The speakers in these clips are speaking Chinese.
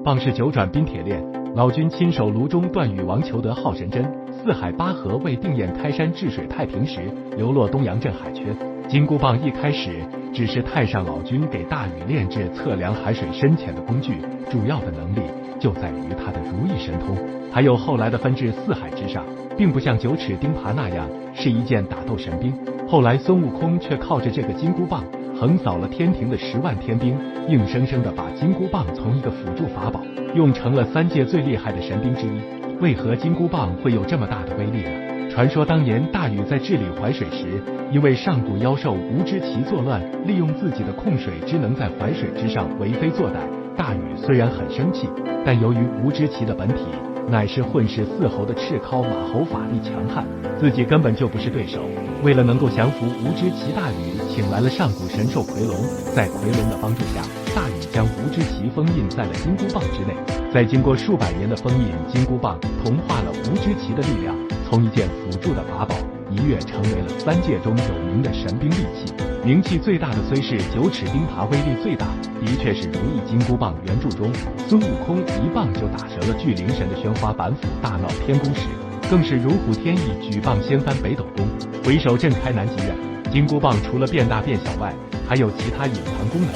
棒是九转冰铁链，老君亲手炉中断羽王求得好神针，四海八河为定堰开山治水太平时，流落东洋镇海缺。金箍棒一开始只是太上老君给大禹炼制测量海水深浅的工具，主要的能力就在于他的如意神通，还有后来的分至四海之上，并不像九齿钉耙那样是一件打斗神兵。后来孙悟空却靠着这个金箍棒横扫了天庭的10万天兵，硬生生的把金箍棒从一个辅助法宝用成了3界最厉害的神兵之一。为何金箍棒会有这么大的威力呢？传说当年大禹在治理淮水时，因为上古妖兽无知奇作乱，利用自己的控水之能在淮水之上为非作歹。大禹虽然很生气，但由于无知奇的本体乃是混世4侯的赤尻马猴，法力强悍，自己根本就不是对手。为了能够降服无知奇，大禹请来了上古神兽夔龙，在夔龙的帮助下，大禹将无知奇封印在了金箍棒之内。在经过数百年的封印，金箍棒同化了无知奇的力量，从一件辅助的法宝一跃成为了3界中有名的神兵利器。名气最大的虽是九齿钉耙，威力最大的确是如意金箍棒。原著中，孙悟空一棒就打折了巨灵神的宣花板斧，大闹天宫时更是如虎添翼，举棒掀翻北斗宫，回首震开南极院。金箍棒除了变大变小外，还有其他隐藏功能。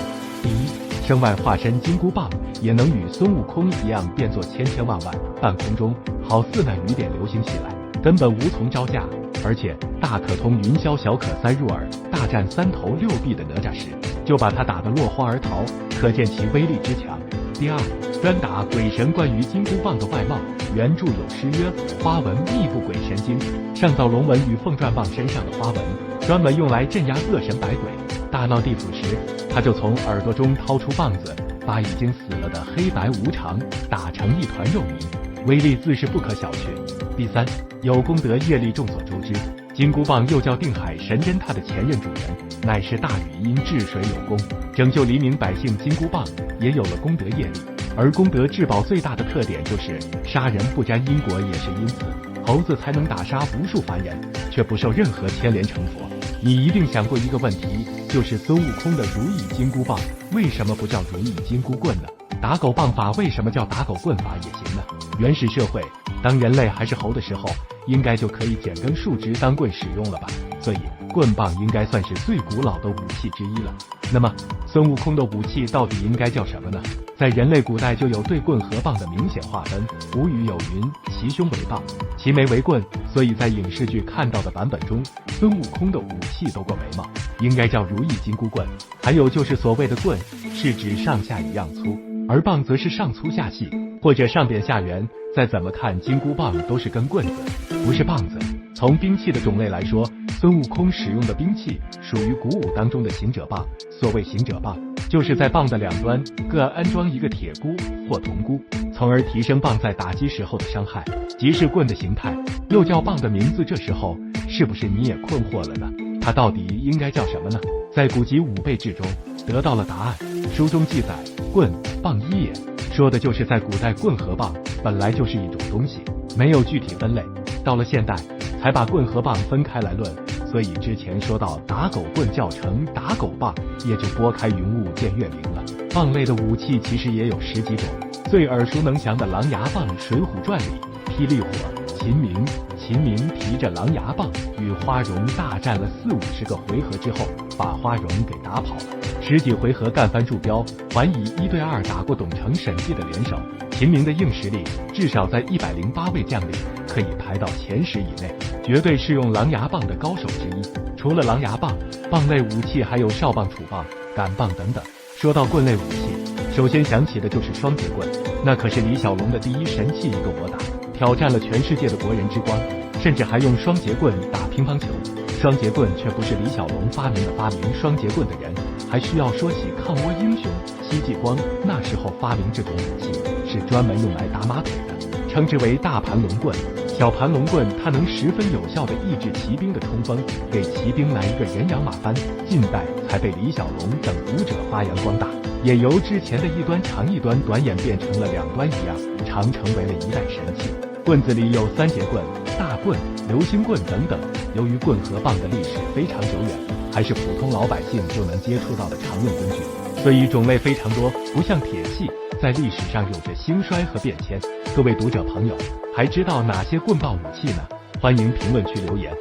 第一，身外化身金箍棒也能与孙悟空一样变作千千万万，半空中好似那雨点流星袭来，根本无从招架。而且大可通云霄，小可塞入耳，大战3头6臂的哪吒时，就把他打得落荒而逃，可见其威力之强。第二，专打鬼神。关于金箍棒的外貌，原著有诗曰：花纹密布鬼神经，上造龙纹与凤转棒身上的花纹，专门用来镇压恶神百鬼。大闹地府时，他就从耳朵中掏出棒子，把已经死了的黑白无常打成一团肉泥，威力自是不可小觑。第三，有功德业力众所周知，金箍棒又叫定海神针，它的前任主人乃是大禹，因治水有功，拯救黎民百姓，金箍棒也有了功德业力。而功德至宝最大的特点就是杀人不沾因果，也是因此猴子才能打杀无数凡人，却不受任何牵连成佛。你一定想过一个问题，就是孙悟空的如意金箍棒为什么不叫如意金箍棍呢？打狗棒法为什么叫打狗棍法也行呢？原始社会当人类还是猴的时候，应该就可以剪根树枝当棍使用了吧，所以棍棒应该算是最古老的武器之一了。那么孙悟空的武器到底应该叫什么呢？在人类古代就有对棍和棒的明显划分，古语有云：其胸为棒，其眉为棍，所以在影视剧看到的版本中，孙悟空的武器都过眉毛，应该叫如意金箍棍。还有就是所谓的棍是指上下一样粗，而棒则是上粗下细，或者上扁下圆，再怎么看金箍棒都是根棍子，不是棒子。从兵器的种类来说，孙悟空使用的兵器属于古武当中的行者棒。所谓行者棒，就是在棒的两端各安装一个铁箍或铜箍，从而提升棒在打击时候的伤害，即是棍的形态，又叫棒的名字。这时候是不是你也困惑了呢？它到底应该叫什么呢？在古籍《武备志》中得到了答案。书中记载，棍棒一也，说的就是在古代棍和棒本来就是一种东西，没有具体分类，到了现代才把棍和棒分开来论。所以之前说到打狗棍叫成打狗棒，也就拨开云雾见月明了。棒类的武器其实也有10几种，最耳熟能详的狼牙棒，《水浒传》里霹雳火秦明提着狼牙棒与花荣大战了40-50个回合之后，把花荣给打跑了，10几回合干翻柱标，还以1对2打过董承、沈季的联手。秦明的硬实力至少在108位将领可以排到前10以内，绝对是用狼牙棒的高手之一。除了狼牙棒，棒类武器还有哨棒、杵棒、杆棒等等。说到棍类武器，首先想起的就是双节棍，那可是李小龙的第一神器，一个我打，挑战了全世界的国人之光，甚至还用双节棍打乒乓球。双节棍却不是李小龙发明的，发明双节棍的人还需要说起抗倭英雄戚继光。那时候发明这种武器是专门用来打马腿的，称之为大盘龙棍。小盘龙棍它能十分有效地抑制骑兵的冲锋，给骑兵来一个人仰马翻。近代才被李小龙等武者发扬光大，也由之前的一端长一端短演变成了两端一样，常成为了一代神器。棍子里有3节棍、大棍、流星棍等等。由于棍和棒的历史非常久远，还是普通老百姓就能接触到的常用工具，所以种类非常多，不像铁器，在历史上有着兴衰和变迁。各位读者朋友，还知道哪些棍棒武器呢？欢迎评论区留言。